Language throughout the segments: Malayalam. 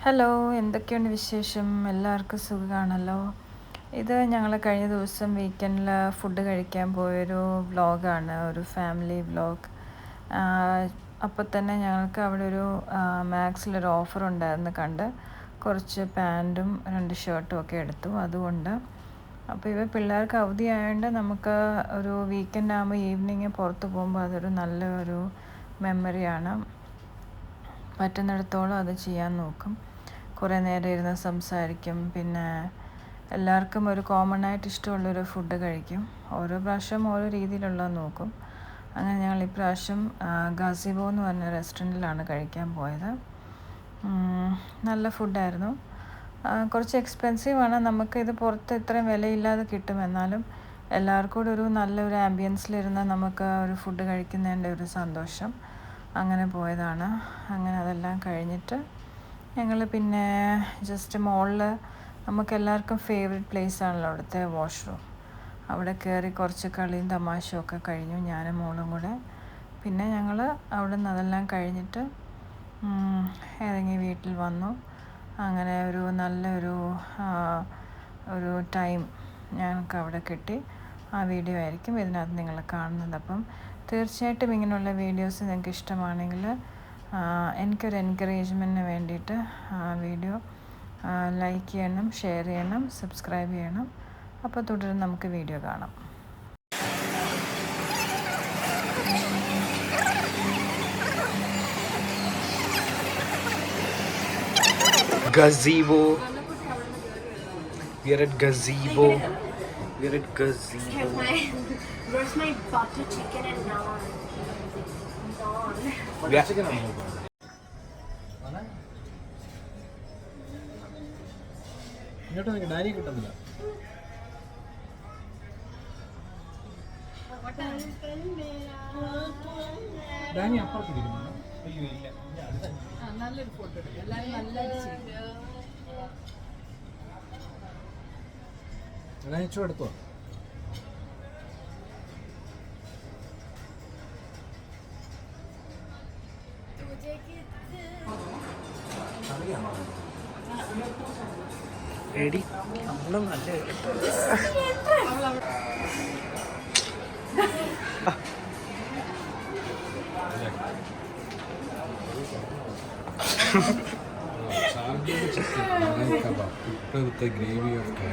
ഹലോ, എന്തൊക്കെയുണ്ട് വിശേഷം? എല്ലാവർക്കും സുഖമാണല്ലോ. ഇത് ഞങ്ങൾ കഴിഞ്ഞ ദിവസം വീക്കെൻഡിൽ ഫുഡ് കഴിക്കാൻ പോയൊരു വ്ളോഗാണ്, ഒരു ഫാമിലി വ്ളോഗ്. അപ്പോൾ തന്നെ ഞങ്ങൾക്ക് അവിടെ ഒരു മാക്സിലൊരു ഓഫർ ഉണ്ടായിരുന്നു കണ്ട് കുറച്ച് പാൻറ്റും 2 ഷർട്ടും ഒക്കെ എടുത്തു. അതുകൊണ്ട് അപ്പോൾ പിള്ളേർക്ക് അവധിയായതുകൊണ്ട് നമുക്ക് ഒരു വീക്കെൻഡ് ആകുമ്പോൾ ഈവനിങ് പുറത്ത് പോകുമ്പോൾ അതൊരു നല്ലൊരു മെമ്മറിയാണ്. പറ്റുന്നിടത്തോളം അത് ചെയ്യാൻ നോക്കും. കുറേ നേരം ഇരുന്ന് സംസാരിക്കും. പിന്നെ എല്ലാവർക്കും ഒരു കോമൺ ആയിട്ട് ഇഷ്ടമുള്ളൊരു ഫുഡ് കഴിക്കും. ഓരോ പ്രാവശ്യം ഓരോ രീതിയിലുള്ളത് നോക്കും. അങ്ങനെ ഞങ്ങൾ ഇപ്രാവശ്യം ഗാസിബോ എന്ന് പറഞ്ഞ റെസ്റ്റോറൻറ്റിലാണ് കഴിക്കാൻ പോയത്. നല്ല ഫുഡായിരുന്നു. കുറച്ച് എക്സ്പെൻസീവാണ്. നമുക്കിത് പുറത്ത് ഇത്രയും വിലയില്ലാതെ കിട്ടും. എന്നാലും എല്ലാവർക്കും കൂടെ ഒരു നല്ലൊരു ആംബിയൻസിലിരുന്ന് നമുക്ക് ഒരു ഫുഡ് കഴിക്കുന്നതിൻ്റെ ഒരു സന്തോഷം. അങ്ങനെ പോയതാണ്. അങ്ങനെ അതെല്ലാം കഴിഞ്ഞിട്ട് ഞങ്ങൾ പിന്നെ ജസ്റ്റ് മോളിൽ നമുക്കെല്ലാവർക്കും ഫേവറേറ്റ് പ്ലേസ് ആണല്ലോ അവിടുത്തെ വാഷ്റൂം. അവിടെ കയറി കുറച്ച് കളിയും തമാശയും ഒക്കെ കഴിഞ്ഞു, ഞാനും മോളും കൂടെ. പിന്നെ ഞങ്ങൾ അവിടെ നിന്ന് അതെല്ലാം കഴിഞ്ഞിട്ട് ഇറങ്ങി വീട്ടിൽ വന്നു. അങ്ങനെ ഒരു നല്ലൊരു ഒരു ടൈം ഞങ്ങൾക്ക് അവിടെ കിട്ടി. ആ വീഡിയോ ആയിരിക്കും ഇതിനകത്ത് നിങ്ങൾ കാണുന്നത്. അപ്പം തീർച്ചയായിട്ടും ഇങ്ങനെയുള്ള വീഡിയോസ് നിങ്ങൾക്ക് ഇഷ്ടമാണെങ്കിൽ എനിക്കൊരു എൻകറേജ്മെൻറ്റിന് വേണ്ടിയിട്ട് വീഡിയോ ലൈക്ക് ചെയ്യണം, ഷെയർ ചെയ്യണം, സബ്സ്ക്രൈബ് ചെയ്യണം. അപ്പോൾ തുടർന്ന് നമുക്ക് വീഡിയോ കാണാം. Gazebo. We are at gazebo. We are at gazebo. Where's my butter chicken and naan? Butter chicken and naan. ഇങ്ങോട്ട് നോക്കി, ഡാനി കിട്ടുന്നില്ല. ഡാനി അപ്പുറത്തിരിക്കുന്നു. അയ്യോ ഇല്ല, നല്ലൊരു ഫോട്ടോ എടുക്കും. എല്ലാവരും നല്ല അയച്ചു എടുത്തോ. എടി നമ്മള് നല്ല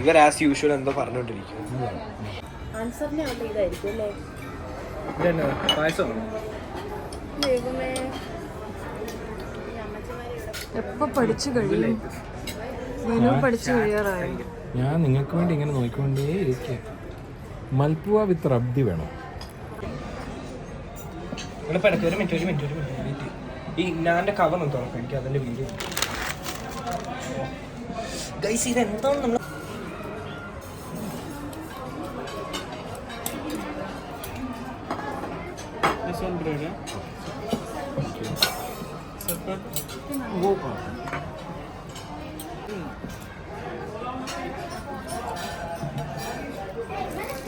ഇവർ ആസ് യൂഷ്വൽ എന്തോ പറഞ്ഞോണ്ടിരിക്കും. എപ്പോൾ പഠിച്ചു കഴിയും? മെനു പഠിച്ചു കഴിയാറായി. ഞാൻ നിങ്ങൾക്ക് വേണ്ടി ഇങ്ങനെ നോക്കിക്കൊണ്ടേ ഇരിക്കുക. മൽപ്പുവ വിത്ത് റബ്ദി വേണം. ഒരു മിനിറ്റ് ഈ ഞാൻ്റെ കവർ ഒന്ന് തുറക്കാം, എനിക്ക് അതിൻ്റെ വീഡിയോ. ഗൈസ്, ഇതെന്താണ് നമ്മൾ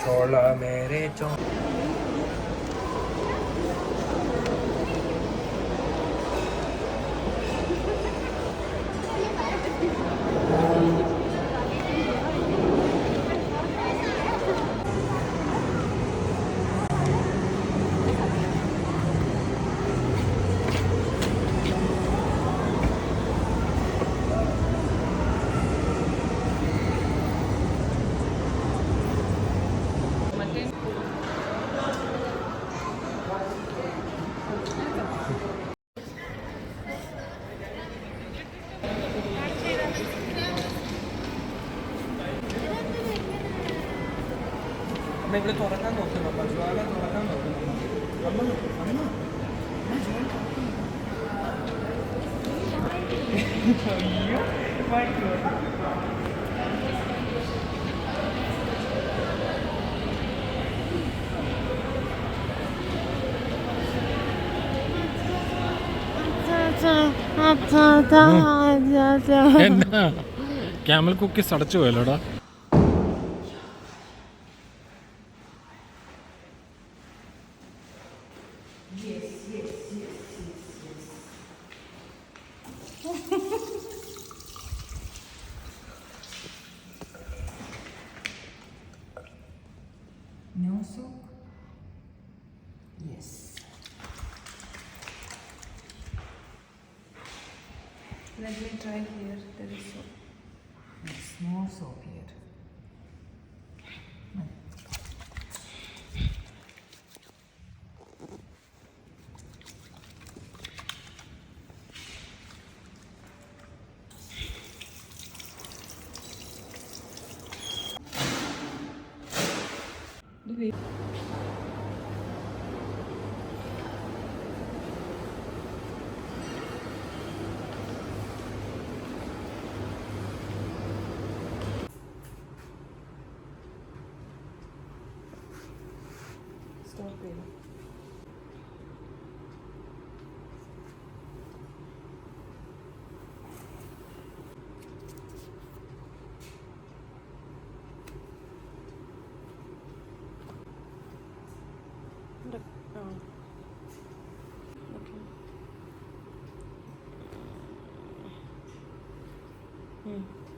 ചോള മേരെ ചോ. ഇവിടെ തുറക്കാൻ നോക്കുന്നു, ജ്വാല തുറക്കാൻ നോക്കുന്നു. എന്നാ ക്യാമൽ കുക്കീസ് അടച്ചു പോയല്ലോടാ. Let me try here. There is soap. Yes, more soap here. Stop it. Okay.